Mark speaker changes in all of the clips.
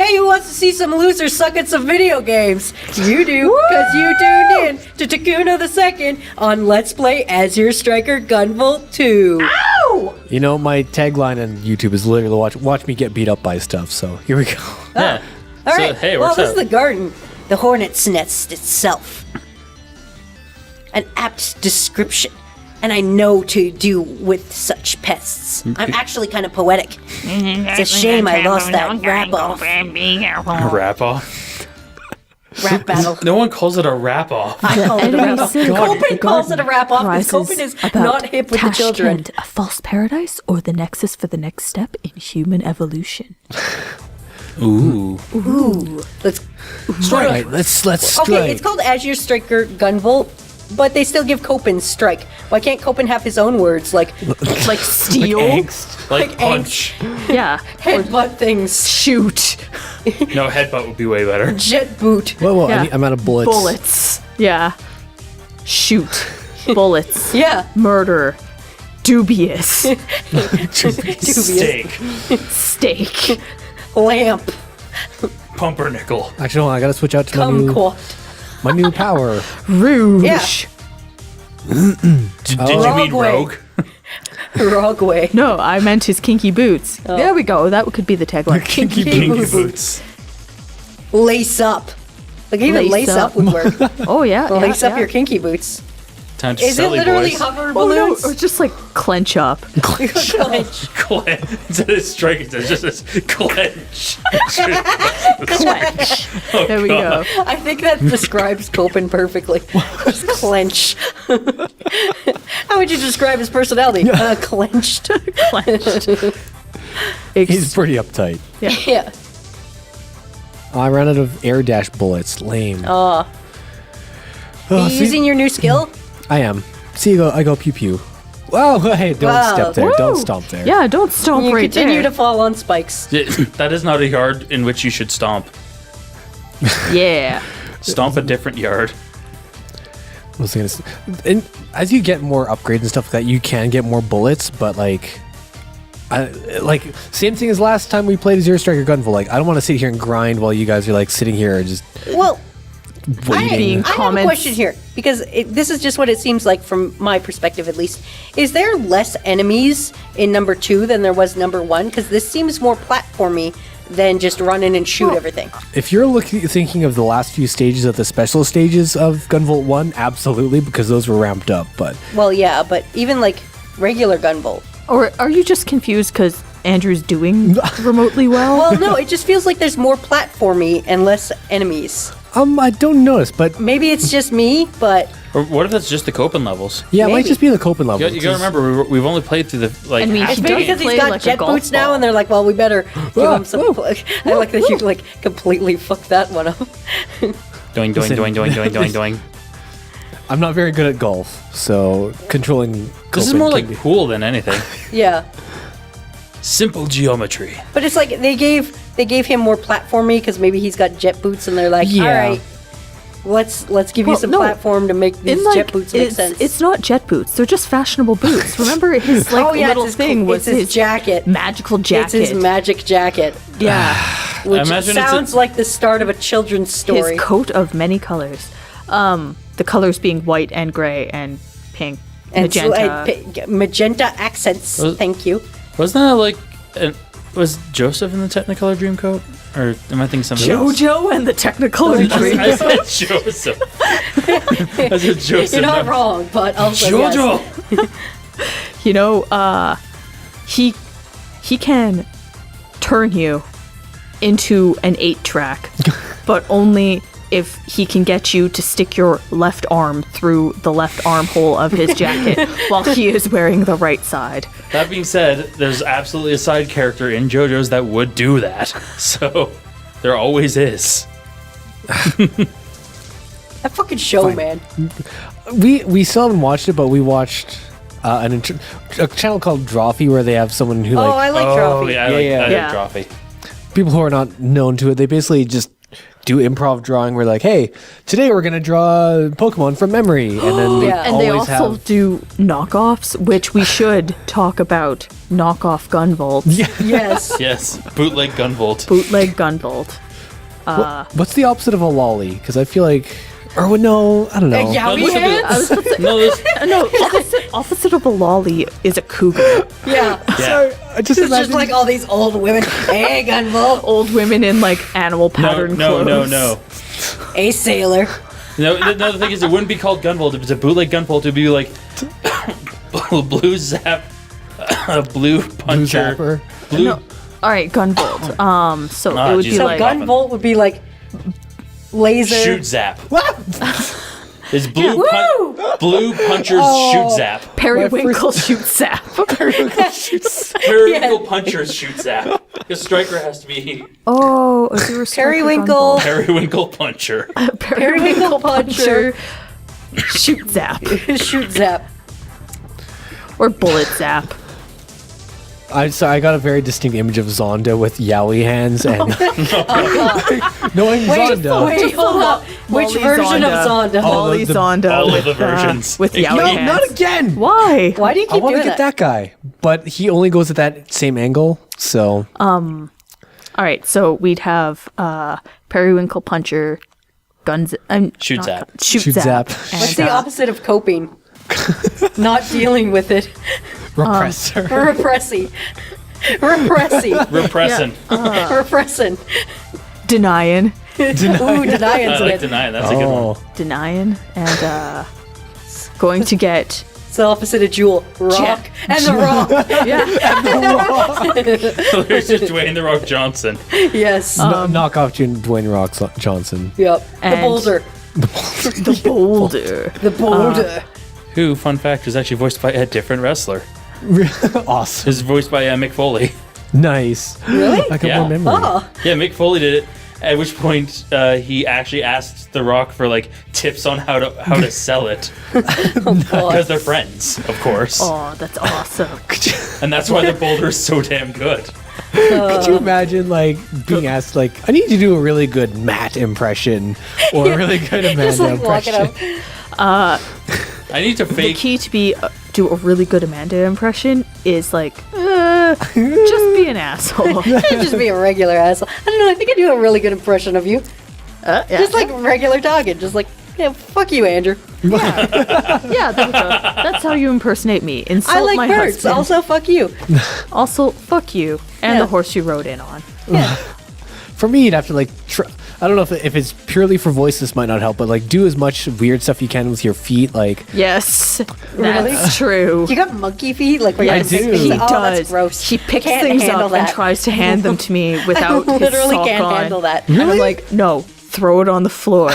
Speaker 1: Hey, who wants to see some losers suck at some video games? You do, because you tuned in to Takuna the Second on Let's Play Azure Striker Gunvolt 2. Ow!
Speaker 2: You know, my tagline on YouTube is literally watch me get beat up by stuff, so here we go.
Speaker 3: Yeah.
Speaker 1: All right,
Speaker 3: hey,
Speaker 1: well,
Speaker 3: what's
Speaker 1: this
Speaker 3: up?
Speaker 1: is the garden. The hornet's nest itself. An apt description. And I know to do with such pests. I'm actually kind of poetic. It's a shame I lost that rap-off.
Speaker 3: Rap-off?
Speaker 1: Rap battle.
Speaker 3: No one calls it a rap-off.
Speaker 1: I call it a
Speaker 4: Enemy
Speaker 1: rap-off.
Speaker 4: city
Speaker 1: Copen calls it a rap-off because
Speaker 4: prizes
Speaker 1: Copen is
Speaker 4: about
Speaker 1: not hip with the children.
Speaker 4: Tashkent, a false paradise, or the nexus for the next step in human evolution.
Speaker 3: Ooh.
Speaker 1: Ooh. Let's
Speaker 2: Right, let's strike.
Speaker 1: Okay, it's called Azure Striker Gunvolt, but they still give Copen strike. Why can't Copen have his own words like
Speaker 4: Steel?
Speaker 2: Angst.
Speaker 3: Like punch.
Speaker 4: Yeah.
Speaker 1: headbutt things,
Speaker 4: Shoot.
Speaker 3: No, headbutt would be way better.
Speaker 1: jet boot?
Speaker 2: Whoa,
Speaker 4: Yeah.
Speaker 2: I'm out of bullets.
Speaker 4: Bullets. Yeah. Shoot. Bullets.
Speaker 1: Yeah.
Speaker 4: Murder. Dubious.
Speaker 3: Steak.
Speaker 4: Steak.
Speaker 1: Lamp.
Speaker 3: Pumpernickel.
Speaker 2: Actually, hold on, I gotta switch out to my new power.
Speaker 4: Rouge.
Speaker 1: Yeah.
Speaker 3: Did you mean
Speaker 1: Rogue.
Speaker 3: rogue?
Speaker 1: Wrong way.
Speaker 4: No, I meant his kinky boots.
Speaker 1: Oh.
Speaker 4: There we go. That could be the tagline.
Speaker 1: Kinky
Speaker 3: Pinky
Speaker 1: boots.
Speaker 3: boots.
Speaker 1: Lace up. Like even lace up would work.
Speaker 4: Oh, yeah.
Speaker 1: Lace
Speaker 4: yeah,
Speaker 1: up your kinky boots.
Speaker 3: Time to
Speaker 1: Is it
Speaker 3: Sully
Speaker 1: literally
Speaker 3: boys.
Speaker 1: hover
Speaker 4: Oh, no.
Speaker 1: balloons?
Speaker 4: Or just like clench up.
Speaker 1: Clench.
Speaker 3: Instead of strike, it just says clench.
Speaker 4: Clench.
Speaker 3: Oh,
Speaker 4: There we go.
Speaker 1: I think that describes Copen perfectly. Just clench. How would you describe his personality? Clenched.
Speaker 4: Clench.
Speaker 2: He's pretty uptight.
Speaker 1: Yeah.
Speaker 2: Oh, I ran out of air dash bullets. Lame.
Speaker 1: Are you
Speaker 2: see-
Speaker 1: using your new skill?
Speaker 2: I am. See, I go pew pew. Wow, hey, don't
Speaker 1: Wow.
Speaker 2: step there.
Speaker 4: Woo.
Speaker 2: Don't stomp there.
Speaker 4: Yeah, don't stomp
Speaker 1: You
Speaker 4: right
Speaker 1: continue
Speaker 4: there.
Speaker 1: to fall on spikes.
Speaker 3: That is not a yard in which you should stomp.
Speaker 4: Yeah.
Speaker 3: Stomp a different yard.
Speaker 2: I was gonna say, and as you get more upgrades and stuff like that, you can get more bullets, but like same thing as last time we played Azure Striker Gunvolt. Like, I don't want to sit here and grind while you guys are like sitting here just
Speaker 1: Well,
Speaker 2: waiting.
Speaker 1: I have a question here because this is just what it seems like from my perspective, at least. Is there less enemies in number 2 than there was number 1? Because this seems more platformy than just run in and shoot everything.
Speaker 2: If you're thinking of the last few stages of the special stages of Gunvolt 1, absolutely, because those were ramped up. But
Speaker 1: Well, yeah, but even like regular Gunvolt.
Speaker 4: Or are you just confused because Andrew's doing remotely well?
Speaker 1: Well, no, it just feels like there's more platformy and less enemies.
Speaker 2: I don't notice, but
Speaker 1: Maybe it's just me, but
Speaker 3: Or what if it's just the Copen levels?
Speaker 2: yeah, it might
Speaker 1: Maybe.
Speaker 2: just be the Copen level.
Speaker 3: You gotta remember, we've only played through the
Speaker 4: And we
Speaker 3: half
Speaker 4: should
Speaker 3: the
Speaker 4: do
Speaker 1: maybe
Speaker 3: game.
Speaker 1: because he's
Speaker 4: play
Speaker 1: got
Speaker 4: like a
Speaker 1: jet
Speaker 4: golf
Speaker 1: boots now,
Speaker 4: ball.
Speaker 1: and they're like, well, we better give him some.
Speaker 2: whoa,
Speaker 1: I like that you like completely fuck that one up.
Speaker 3: Doing.
Speaker 2: I'm not very good at golf, so controlling.
Speaker 3: This is
Speaker 2: Copen
Speaker 3: more
Speaker 2: can
Speaker 3: like
Speaker 2: be-
Speaker 3: pool than anything.
Speaker 1: Yeah,
Speaker 3: Simple geometry.
Speaker 1: but it's like they gave him more platformy because maybe he's got jet boots, and they're like,
Speaker 2: Yeah.
Speaker 1: all right, let's give you
Speaker 4: Well,
Speaker 1: some
Speaker 4: no.
Speaker 1: platform to make these jet boots make
Speaker 4: it's,
Speaker 1: sense.
Speaker 4: it's not jet boots. They're just fashionable boots. Remember his like
Speaker 1: Oh, yeah,
Speaker 4: little
Speaker 1: it's his
Speaker 4: thing
Speaker 1: cool-
Speaker 4: was
Speaker 1: it's his jacket.
Speaker 4: magical
Speaker 1: It's
Speaker 4: jacket.
Speaker 1: his magic jacket,
Speaker 4: yeah.
Speaker 1: which
Speaker 3: imagine it's
Speaker 1: sounds like the start of a children's story.
Speaker 4: His coat of many colors. The colors being white and gray and pink,
Speaker 1: and
Speaker 4: magenta.
Speaker 1: magenta accents.
Speaker 3: Well-
Speaker 1: Thank you.
Speaker 3: Wasn't that like... was Joseph in the Technicolor Dreamcoat? Or am I thinking something else?
Speaker 4: Jojo and the Technicolor Dream.
Speaker 3: I said Joseph. I said Joseph.
Speaker 1: You're not wrong, but also yes.
Speaker 3: Jojo!
Speaker 4: You know, he can turn you into an 8-track, but only if he can get you to stick your left arm through the left armhole of his jacket while he is wearing the right side.
Speaker 3: That being said, there's absolutely a side character in JoJo's that would do that. So, there always is.
Speaker 1: That fucking show,
Speaker 2: Fine.
Speaker 1: man.
Speaker 2: We still haven't watched it, but we watched a channel called Drawfee where they have someone who
Speaker 1: Oh,
Speaker 2: like
Speaker 1: I like
Speaker 3: Oh,
Speaker 1: Trophy.
Speaker 3: yeah, I like
Speaker 4: Yeah.
Speaker 3: Drawfee.
Speaker 2: people who are not known to it. They basically just do improv drawing. We're like, hey, today we're gonna draw Pokemon from memory, and then they
Speaker 1: Yeah.
Speaker 4: And they
Speaker 2: always
Speaker 4: also
Speaker 2: have.
Speaker 4: do knockoffs, which we should talk about. Knockoff Gunvolt.
Speaker 2: Yeah.
Speaker 1: Yes.
Speaker 3: Yes, bootleg Gunvolt.
Speaker 4: Bootleg Gunvolt.
Speaker 2: What's the opposite of a lolly? Because I feel like, or no, I don't know.
Speaker 1: Yeah, we
Speaker 3: this would be-
Speaker 1: had.
Speaker 4: I was about to say,
Speaker 3: No, this,
Speaker 4: no, opposite of a lolly is a cougar.
Speaker 1: Yeah.
Speaker 3: yeah.
Speaker 2: I just
Speaker 1: It's
Speaker 2: imagine
Speaker 1: just like all these old women. Hey, Gunvolt.
Speaker 4: Old women in like animal pattern
Speaker 3: No,
Speaker 4: clothes.
Speaker 3: no.
Speaker 1: A sailor.
Speaker 3: No, the thing is, it wouldn't be called Gunvolt. If it's a bootleg Gunvolt, it'd be like Blue Zap, Blue Puncher,
Speaker 2: Zapper.
Speaker 3: Blue.
Speaker 4: No. All right, Gunvolt. So
Speaker 3: Ah,
Speaker 4: it would
Speaker 3: Jesus.
Speaker 4: be
Speaker 1: So
Speaker 4: like
Speaker 1: Gunvolt would be like laser.
Speaker 3: Shoot Zap. It's Blue,
Speaker 1: Woo!
Speaker 3: Blue Puncher's Shoot Zap.
Speaker 4: Periwinkle shoot sap.
Speaker 3: Periwinkle Puncher's Shoot Zap. Because Striker has to be
Speaker 4: Oh, Azure Striker
Speaker 1: Periwinkle.
Speaker 3: Periwinkle Puncher.
Speaker 4: Gunvolt.
Speaker 1: Periwinkle Puncher.
Speaker 4: Shoot zap
Speaker 1: Shoot zap.
Speaker 4: or bullet zap.
Speaker 2: I got a very distinct image of Zonda with Yowie hands and knowing Zonda.
Speaker 1: Wait, hold up. Which
Speaker 4: Molly
Speaker 1: version
Speaker 4: Zonda.
Speaker 1: of Zonda?
Speaker 2: Oh,
Speaker 4: Molly
Speaker 2: the-
Speaker 4: Zonda
Speaker 3: all of
Speaker 4: with
Speaker 3: the versions.
Speaker 4: with
Speaker 3: No,
Speaker 4: Yowie
Speaker 2: No,
Speaker 4: hands.
Speaker 2: not again.
Speaker 4: Why?
Speaker 1: Why do you
Speaker 2: I
Speaker 1: keep
Speaker 2: want to
Speaker 1: doing
Speaker 2: get
Speaker 1: that?
Speaker 2: that guy, but he only goes at that same angle. So
Speaker 4: All right, so we'd have Periwinkle Puncher, Guns,
Speaker 3: Shoot
Speaker 4: not
Speaker 3: zap.
Speaker 4: gun- shoot,
Speaker 2: Shoot
Speaker 4: zap.
Speaker 2: zap.
Speaker 4: and,
Speaker 1: What's the opposite of coping? Not dealing with it.
Speaker 2: repressor.
Speaker 1: Repressing. Repressing.
Speaker 3: Repressing.
Speaker 1: Repressing.
Speaker 4: Denying,
Speaker 1: Ooh, denying's
Speaker 3: I like
Speaker 1: it.
Speaker 3: denying. That's a good one.
Speaker 4: denying, and going to get
Speaker 1: It's the opposite of Jewel. Rock. And the Rock.
Speaker 3: There's just Dwayne The Rock Johnson.
Speaker 1: Yes.
Speaker 2: Knock off Dwayne Rock Johnson.
Speaker 1: Yep. The
Speaker 4: and-
Speaker 1: boulder.
Speaker 4: the boulder.
Speaker 1: The boulder.
Speaker 3: Who, fun fact, is actually voiced by a different wrestler.
Speaker 2: Awesome.
Speaker 3: Is voiced by Mick Foley.
Speaker 2: Nice.
Speaker 1: Really?
Speaker 2: I got
Speaker 3: Yeah.
Speaker 2: more memory.
Speaker 1: Oh.
Speaker 3: Yeah, Mick Foley did it. At which point he actually asked The Rock for like tips on how to sell it because they're friends, of course,
Speaker 4: Oh, that's awesome.
Speaker 3: and that's why the boulder is so damn good.
Speaker 2: Could you imagine like being asked like, I need you to do a really good Matt impression or a really good Amanda
Speaker 1: Just like walking
Speaker 2: impression.
Speaker 1: up.
Speaker 3: I need to
Speaker 4: The
Speaker 3: fake.
Speaker 4: key to do a really good Amanda impression is like just be an asshole.
Speaker 1: Just be a regular asshole. I don't know. I think I do a really good impression of you.
Speaker 4: Yeah.
Speaker 1: Just like regular talking. Just like, yeah, fuck you, Andrew.
Speaker 4: Yeah, there we go. That's how you impersonate me. Insult
Speaker 1: I like
Speaker 4: my
Speaker 1: birds.
Speaker 4: husband.
Speaker 1: Also, fuck you.
Speaker 4: Also, fuck you and
Speaker 1: Yeah.
Speaker 4: the horse you rode in on.
Speaker 2: For me, you'd have to like, I don't know if it's purely for voice, this might not help, but like do as much weird stuff you can with your feet. Like,
Speaker 4: Yes,
Speaker 1: Really?
Speaker 4: that's true.
Speaker 1: You got monkey feet? Like, where you
Speaker 4: Yes,
Speaker 1: have
Speaker 2: do.
Speaker 1: big
Speaker 4: he
Speaker 1: feet? Oh,
Speaker 4: does.
Speaker 1: that's gross.
Speaker 4: He picks
Speaker 1: Can't
Speaker 4: things
Speaker 1: handle
Speaker 4: up
Speaker 1: that.
Speaker 4: and tries to hand them to me without
Speaker 1: I literally
Speaker 4: his sock
Speaker 1: can't
Speaker 4: on.
Speaker 1: handle that.
Speaker 4: And I'm like, no, throw it on the floor.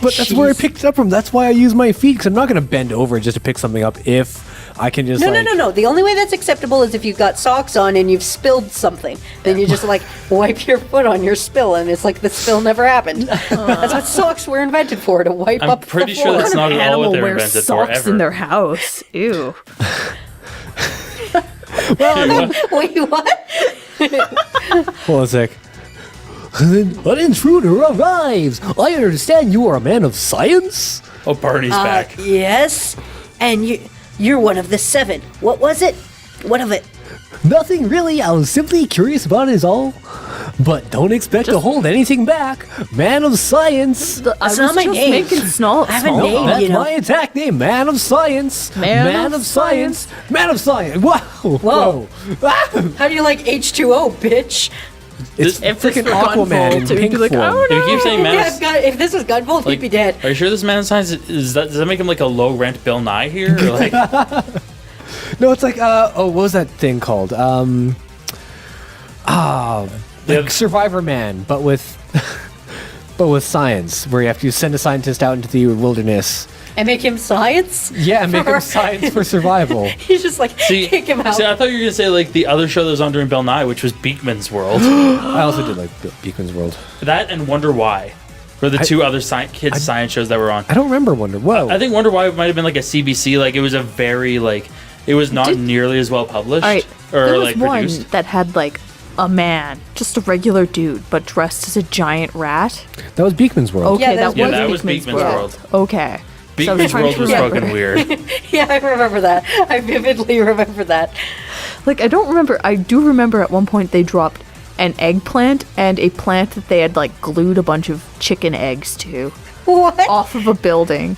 Speaker 2: but that's where I
Speaker 1: Jeez.
Speaker 2: picked it up from. That's why I use my feet, because I'm not going to bend over just to pick something up if I can just
Speaker 1: No,
Speaker 2: like,
Speaker 1: no. The only way that's acceptable is if you've got socks on and you've spilled something. Then you just like wipe your foot on your spill, and it's like the spill never happened. That's what socks were invented for, to wipe
Speaker 3: I'm
Speaker 1: up
Speaker 3: pretty
Speaker 1: the
Speaker 3: sure
Speaker 1: floor.
Speaker 3: that's not at all
Speaker 4: Animal
Speaker 3: what they're
Speaker 4: wears
Speaker 3: invented for
Speaker 4: socks
Speaker 3: ever.
Speaker 4: in their house. Ew.
Speaker 1: Wait, what?
Speaker 2: Hold on a sec. An intruder arrives. I understand you are a man of science.
Speaker 3: Oh, Barney's back.
Speaker 1: Yes. And you're one of the 7. What was it? What of it?
Speaker 2: Nothing really. I was simply curious about it is all. But don't expect to hold anything back. Man of science.
Speaker 1: That's not my name.
Speaker 4: making small.
Speaker 1: I have a
Speaker 4: small
Speaker 1: name.
Speaker 4: talk.
Speaker 2: That's
Speaker 1: you know.
Speaker 2: my attack name. Man of science.
Speaker 4: Man of
Speaker 2: science. Man of science. Whoa.
Speaker 1: Whoa.
Speaker 2: Ah!
Speaker 1: How do you like H2O, bitch?
Speaker 2: It's
Speaker 4: If this
Speaker 2: freaking
Speaker 4: were
Speaker 2: Aquaman in
Speaker 4: Gunvolt, we'd
Speaker 2: pink
Speaker 4: be like,
Speaker 2: form.
Speaker 4: oh
Speaker 3: If you keep saying man,
Speaker 1: Yeah, if this was Gunvolt, he'd be dead.
Speaker 3: are you sure this man of science does that make him like a low rent Bill Nye here? Or like,
Speaker 2: No, it's like what was that thing called?
Speaker 3: Yeah.
Speaker 2: Survivor Man, but with science, where you have to send a scientist out into the wilderness.
Speaker 1: And make him science?
Speaker 2: Yeah, and make him
Speaker 1: For-
Speaker 2: science for survival.
Speaker 1: He's just like, kick him out.
Speaker 3: See, I thought you were gonna say like the other show that was on during Bill Nye, which was Beakman's World.
Speaker 2: I also did like Beacon's World.
Speaker 3: That and Wonder Why were the two other kids science shows that were on.
Speaker 2: I don't remember Wonder. Whoa.
Speaker 3: I think Wonder Why might have been like a CBC. Like it was a very like it was not nearly as well published
Speaker 4: All right,
Speaker 3: or
Speaker 4: there was
Speaker 3: like
Speaker 4: one
Speaker 3: produced.
Speaker 4: that had like a man, just a regular dude, but dressed as a giant rat.
Speaker 2: That was Beekman's World.
Speaker 4: Okay,
Speaker 1: Yeah,
Speaker 3: that was Beekman's World.
Speaker 4: Okay. So I was
Speaker 3: Beekman's
Speaker 4: trying
Speaker 3: World
Speaker 4: to
Speaker 3: was
Speaker 4: remember.
Speaker 3: fucking weird.
Speaker 1: Yeah, I remember that. I vividly remember that.
Speaker 4: Like, I don't remember. I do remember at one point they dropped an eggplant and a plant that they had, like, glued a bunch of chicken eggs to
Speaker 1: What?
Speaker 4: off of a building.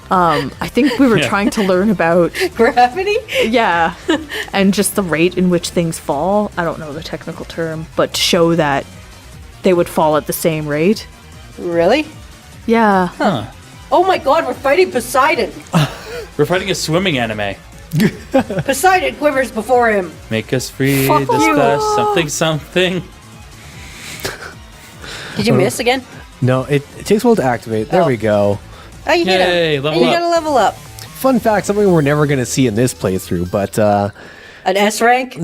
Speaker 4: I think we were
Speaker 3: Yeah.
Speaker 4: trying to learn about,
Speaker 1: Gravity?
Speaker 4: yeah, and just the rate in which things fall. I don't know the technical term, but to show that they would fall at the same rate.
Speaker 1: Really?
Speaker 4: Yeah.
Speaker 1: Oh my god, we're fighting Poseidon.
Speaker 3: We're fighting a swimming anime.
Speaker 1: Poseidon quivers before him.
Speaker 3: Make us free,
Speaker 1: Fuck
Speaker 3: discuss
Speaker 1: you.
Speaker 3: something, something.
Speaker 1: Did you miss again?
Speaker 2: No, it takes a while to activate. There
Speaker 1: Oh.
Speaker 2: we go.
Speaker 1: Oh, you hit
Speaker 3: Yay,
Speaker 1: him.
Speaker 3: level
Speaker 1: And you
Speaker 3: up.
Speaker 1: gotta level up.
Speaker 2: Fun fact, something we're never going to see in this playthrough, but
Speaker 1: An S rank?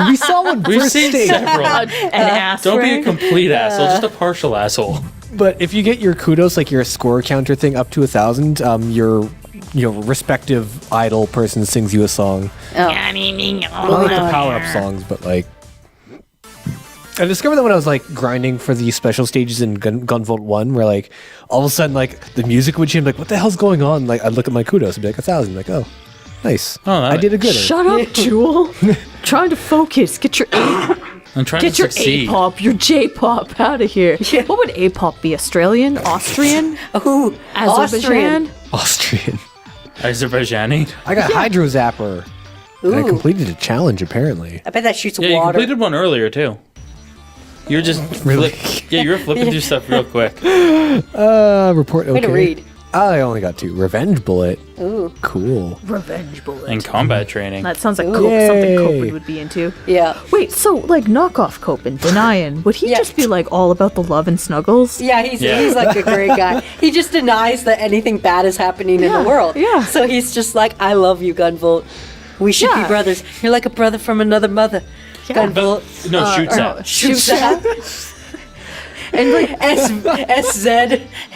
Speaker 2: we saw one
Speaker 3: We've
Speaker 2: first
Speaker 3: seen
Speaker 2: stage.
Speaker 3: several.
Speaker 4: An ass
Speaker 3: Don't be a
Speaker 4: ring?
Speaker 3: complete asshole, just a partial asshole.
Speaker 2: But if you get your kudos, like your score counter thing up to 1,000, your respective idol person sings you a song.
Speaker 1: Oh.
Speaker 2: Not like the power-up songs, but like... I discovered that when I was like grinding for the special stages in Gunvolt 1, where like all of a sudden like the music would change, like what the hell's going on? Like I'd look at my kudos and be like 1,000, like oh, nice.
Speaker 3: Oh,
Speaker 2: I did a good.
Speaker 4: Shut up, Jewel. Trying to focus. Get your
Speaker 3: I'm trying
Speaker 4: Get
Speaker 3: to
Speaker 4: your
Speaker 3: succeed.
Speaker 4: A-pop, your J-pop out of here.
Speaker 1: Yeah.
Speaker 4: What would A-pop be? Australian? Austrian?
Speaker 1: Ooh,
Speaker 4: Azerbaijan?
Speaker 1: Austrian.
Speaker 2: Austrian.
Speaker 3: Azerbaijani.
Speaker 2: I got Hydro Zapper. And I
Speaker 1: Ooh.
Speaker 2: completed a challenge apparently.
Speaker 1: I bet that shoots
Speaker 3: Yeah, you
Speaker 1: water.
Speaker 3: completed one earlier too. You were just
Speaker 2: Really?
Speaker 3: yeah, you were flipping through stuff real quick.
Speaker 2: Report okay.
Speaker 1: Way to read.
Speaker 2: I only got 2. Revenge Bullet.
Speaker 1: Ooh,
Speaker 2: Cool.
Speaker 4: Revenge bullet.
Speaker 3: And combat training.
Speaker 4: That sounds like
Speaker 1: Ooh.
Speaker 4: something
Speaker 2: Yay.
Speaker 4: Copen would be into.
Speaker 1: yeah.
Speaker 4: Wait, so like knockoff Copen, denying, would he
Speaker 1: Yeah.
Speaker 4: just be like all about the love and snuggles?
Speaker 1: Yeah, he's
Speaker 3: Yeah.
Speaker 1: like a great guy. He just denies that anything bad is happening in
Speaker 4: Yeah,
Speaker 1: the world.
Speaker 4: yeah.
Speaker 1: So he's just like, I love you, Gunvolt. We should
Speaker 4: Yeah.
Speaker 1: be brothers. You're like a brother from another mother.
Speaker 4: Yeah.
Speaker 1: Gunvolt.
Speaker 3: No, shoots
Speaker 4: or
Speaker 3: at.
Speaker 1: Shoots at.
Speaker 4: And like,
Speaker 1: SZ,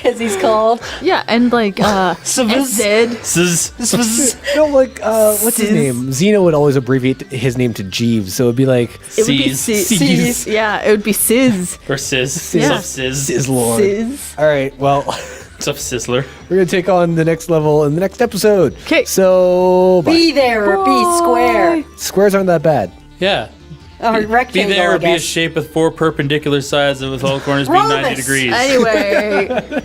Speaker 1: as he's called.
Speaker 4: yeah, and like, SZ.
Speaker 3: Zzz.
Speaker 2: No, like what's his
Speaker 4: Sizz.
Speaker 2: name? Xeno would always abbreviate his name to Jeeves, so it'd be like
Speaker 4: It would be
Speaker 3: C's.
Speaker 4: Sizz. Yeah, it would be Sizz.
Speaker 3: Or Sizz.
Speaker 4: Yeah.
Speaker 3: What's up, Sizz?
Speaker 2: Sizzlord.
Speaker 4: Sizz.
Speaker 2: All right, well,
Speaker 3: What's up, Sizzler?
Speaker 2: we're gonna take on the next level in the next episode.
Speaker 4: 'Kay.
Speaker 2: So bye.
Speaker 1: Be there or be square.
Speaker 2: Squares aren't that bad.
Speaker 3: Yeah.
Speaker 1: Or
Speaker 3: Be
Speaker 1: rectangle,
Speaker 3: there
Speaker 1: I
Speaker 3: or be a
Speaker 1: guess.
Speaker 3: shape with 4 perpendicular sides and with all corners being 90
Speaker 1: Rhombus.
Speaker 3: degrees.
Speaker 4: Anyway,